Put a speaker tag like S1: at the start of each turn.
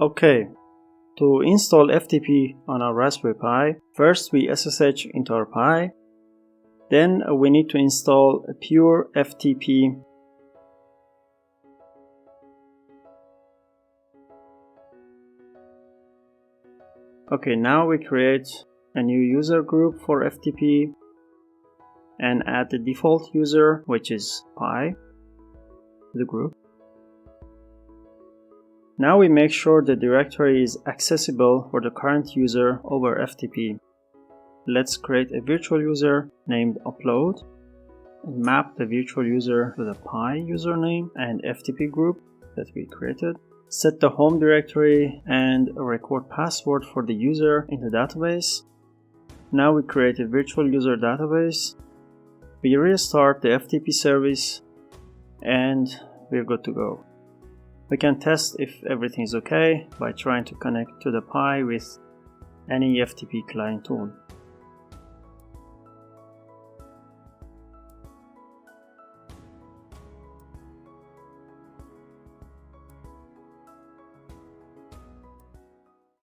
S1: Okay, to install FTP on our Raspberry Pi, first we SSH into our Pi. Then we need to install a pure FTP. Okay, now we create a new user group for FTP and add the default user, which is Pi, to the group. Now we make sure the directory is accessible for the current user over FTP. Let's create a virtual user named upload and map the virtual user to the Pi username and FTP group that we created. Set the home directory and a record password for the user in the database. Now we create a virtual user database. We restart the FTP service and we're good to go. We can test if everything is okay by trying to connect to the Pi with any FTP client tool.